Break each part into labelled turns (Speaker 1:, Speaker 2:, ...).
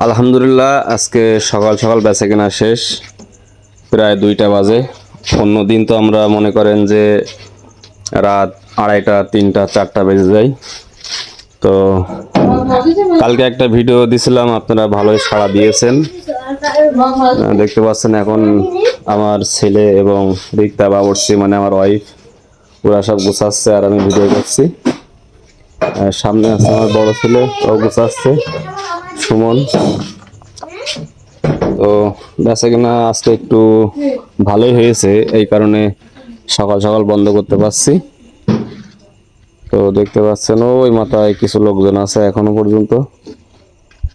Speaker 1: আলহামদুলিল্লাহ, আজকে সকাল সকাল বেচাকেনা শেষ, প্রায় 2টা বাজে। অন্য দিন তো আমরা মনে করেন যে রাত 2:30, 3টা, 4টা বেজে যায়। তো কালকে একটা ভিডিও দিছিলাম, আপনারা ভালোই সাড়া দিয়েছেন। দেখতে পাচ্ছেন এখন আমার ছেলে এবং রিক্তা বাবুর্চি মানে আমার ওয়াইফ, ওরা সব গুছাচ্ছে আর আমি ভিডিও করছি। সামনে আছে আমার বড় ছেলে, ও গুছাচ্ছে, সুমন। তো বেচাকেনা আজকে একটু ভালোই হয়েছে, এই কারণে সকাল সকাল বন্ধ করতে পারছি। তো দেখতে পাচ্ছেন ওই মাথায় কিছু লোকজন আছে এখনো পর্যন্ত।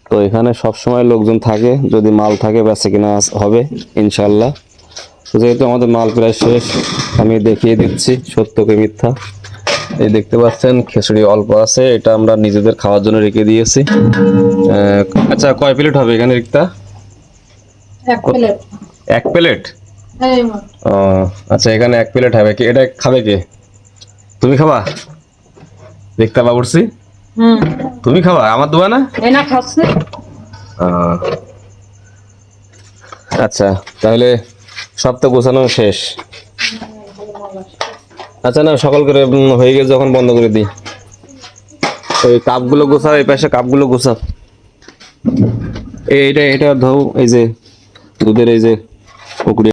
Speaker 1: তো এখানে সব সময় লোকজন থাকে, যদি মাল থাকে বেচাকেনা হবে ইনশাল্লাহ। তো যেহেতু আমাদের মাল প্রায় শেষ, আমি দেখিয়ে দিচ্ছি সত্য কি মিথ্যা। এই দেখতে পাচ্ছেন খিচুড়ি অল্প আছে, এটা আমরা নিজেদের খাওয়ার জন্য রেখে দিয়েছি। আচ্ছা, কয় প্লেট হবে এখানে রিক্তা?
Speaker 2: 1 প্লেট।
Speaker 1: 1 প্লেট?
Speaker 2: এই মা।
Speaker 1: ও আচ্ছা, এখানে 1 প্লেট হবে। কি এটা খাবে কে? তুমি খাবা? রিক্তা বাবুর্চি তুমি খাবা? আমার দোয়া না?
Speaker 2: এই না খাচ্ছে।
Speaker 1: আহ, আচ্ছা, তাহলে সব তো গোছানো শেষ। আচ্ছা, না সকাল করে হয়ে গেছে যখন বন্ধ করে দিই। এই কাপগুলো গোছাও, এই পাশে কাপগুলো গোছাও। এটা এটা ধো, এই যে দুধের এই যে পুকুরে